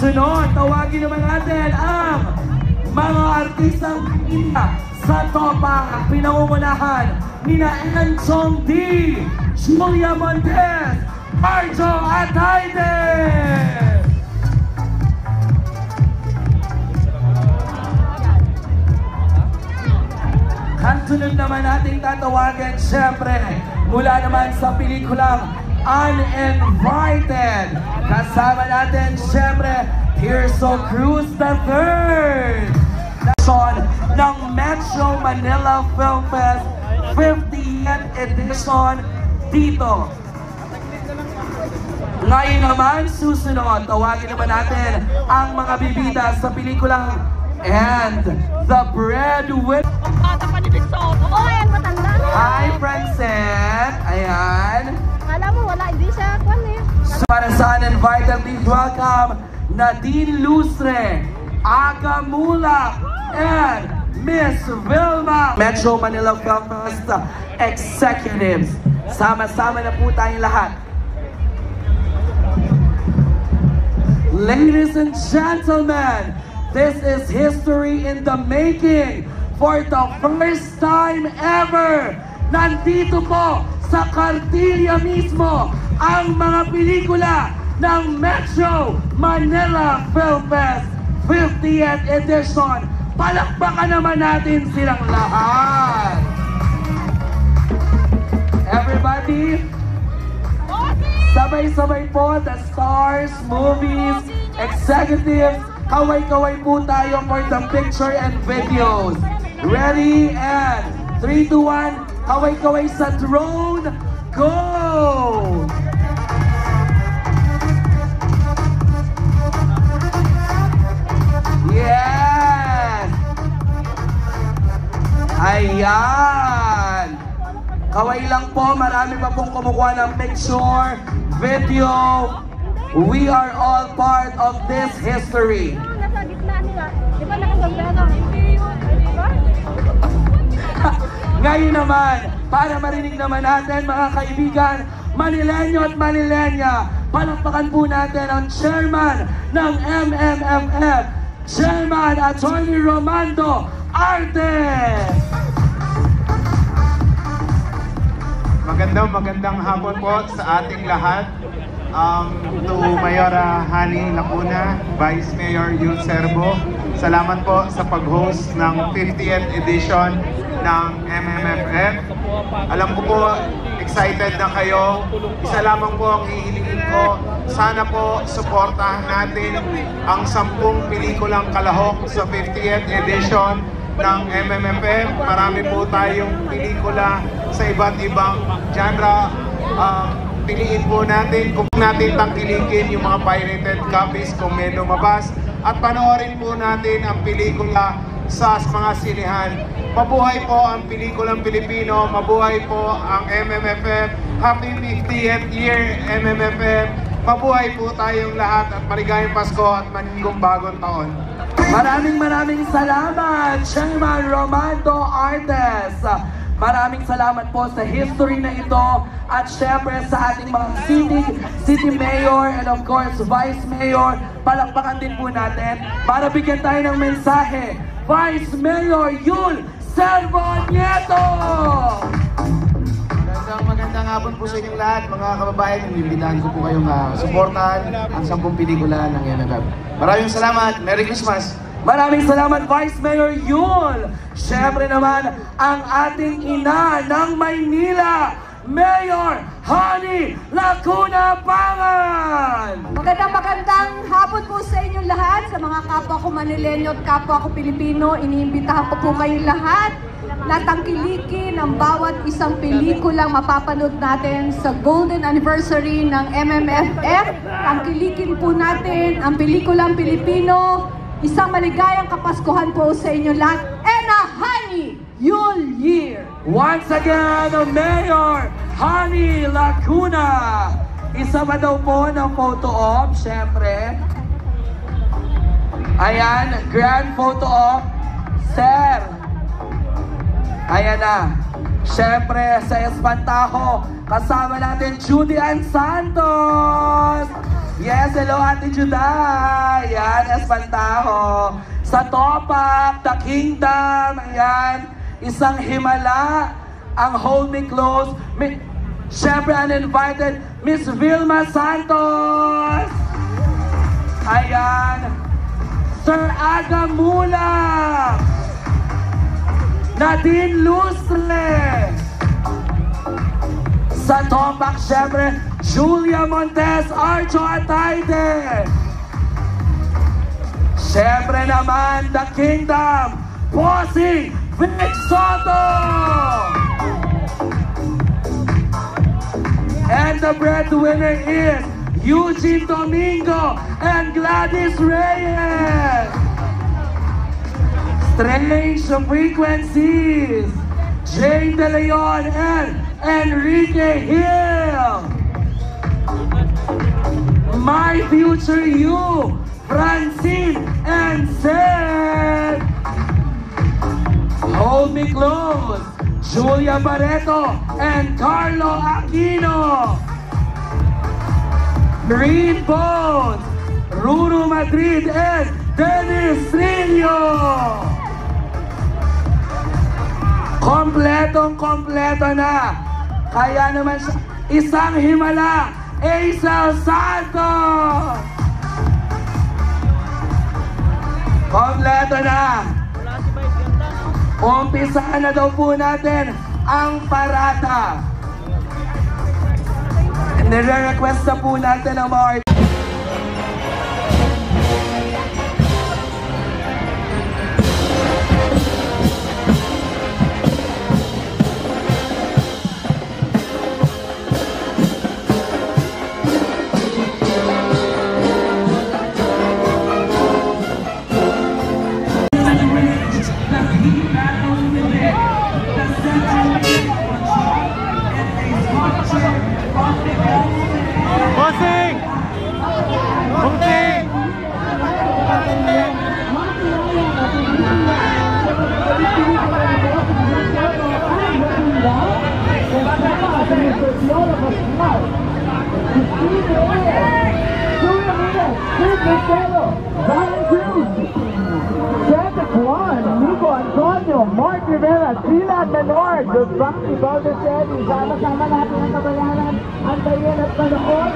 Susunod, tawagin naman natin ang mga artistang Pilipinas sa topa pinangungunahan nina Enchong D, Julia Montes, Marjo Atayde. Kasunod naman nating tatawagin, syempre, mula naman sa pelikulang Uninvited. Kasama natin, syempre, Tirso Cruz III. Ng Metro Manila Film Fest 50th edition dito. Ngayon naman, susunod, tawagin naman natin ang mga bibida sa pelikulang And the Breadwinner. Hi, Francet! Ayan. Alam mo, wala, hindi siya kwan eh. So, para sa Uninvited, please welcome Nadine Lustre, Aga Mula, and Miss Vilma. Metro Manila Film Fest Executives. Sama-sama na po tayong lahat. Ladies and gentlemen, this is history in the making. For the first time ever, nandito po sa Cartilla mismo ang mga pelikula ng Metro Manila Film Fest 50th edition. Palakpakan naman natin silang lahat. Everybody, sabay-sabay po, the stars, movies, executives, kaway-kaway po tayo for the picture and videos. Ready? And 3, 2, 1, kaway-kaway sa drone, go! Yes! Ayan! Kaway lang po, marami pa pong kumukuha ng picture, video. We are all part of this history. Nasa gitna nila. Di ba nakasombrero? Ngayon naman, para marinig naman natin mga kaibigan, Manilenyo at Manilenya, palakpakan po natin ang chairman ng MMFF, Chairman Attorney Romando Artes. Magandang hapon po sa ating lahat. To Mayora Hani Lacuna, Vice Mayor Yul Serbo, salamat po sa pag-host ng 50th edition ng MMFF. Alam ko po, excited na kayo. Isa lamang po ang hihilingin ko, sana po suportahan natin ang 10 pelikulang kalahok sa 50th edition ng MMFF. Marami po tayong pelikula sa iba't ibang genre. Piliin po natin kung natin tangkilikin yung mga pirated copies kung may lumabas at panoorin po natin ang pelikula sa mga sinihan. Mabuhay po ang pelikulang Pilipino, mabuhay po ang MMFF. Happy 50th year MMFF. Mabuhay po tayong lahat at maligayang Pasko at manigong bagong taon. Maraming salamat, Chairman Romando Artes. Maraming salamat po sa history na ito at syempre sa ating mga city mayor and of course vice mayor. Palakpakan din po natin para bigyan tayo ng mensahe. Vice Mayor Yul Serbo Nieto! Magandang hapon po sa inyong lahat, mga kababayan. Inimbitahan ko po kayong suportahan ang 10 pelikula ng MMFF. Maraming salamat. Merry Christmas! Maraming salamat, Vice Mayor Yul! Siyempre naman, ang ating ina ng Maynila, Mayor Hani Lacuna Pangan! Magandang hapon po sa inyong lahat, sa mga kapwa ko Manilenyo at kapwa ko Pilipino. Iniimbitahan ko po kayong lahat na tangkilikin ang bawat isang pelikulang mapapanood natin sa Golden Anniversary ng MMFF. Tangkilikin po natin ang pelikulang Pilipino. Isang maligayang Kapaskuhan po sa inyo lahat and a Hani Yul Year! Once again, Mayor Hani Lacuna! Isa ba daw po ng photo op, syempre? Ayan, grand photo op. Sir! Ayan na. Syempre, sa Espantajo, kasama natin Judy Ann Santos! Yes, hello Ate Juday. Ayan, Espantaho. Sa Topak, The Kingdom. Ayan, isang himala. Ang Hold Me Close. Siyempre, uninvited, Miss Vilma Santos. Ayan, Sir Aga Mula. Nadine Lustre. Sa Topak, siyempre, Julia Montes, Archo Atayde. Siyempre naman, The Kingdom, Bossing Vic Soto. And the breadwinner is Eugene Domingo and Gladys Reyes. Strange Frequencies, Jane De Leon and Enrique Hill. My Future You, Francine and Seth. Hold Me Close, Julia Barreto and Carlo Aquino. Green Bones, Ruru Madrid and Dennis Trillo. Kompletong-kompleto na. Kaya naman siya, isang himala, Aisel Santos. Kompleto na. Umpisaan na daw po natin ang parada. Nire-request na po natin ang mga Bossing! Bossing! Nico Antonio, Mark Rivera, Silas Menor, Bakti Valdez, sama-sama natin ang kabayanan, ang bayan at panood.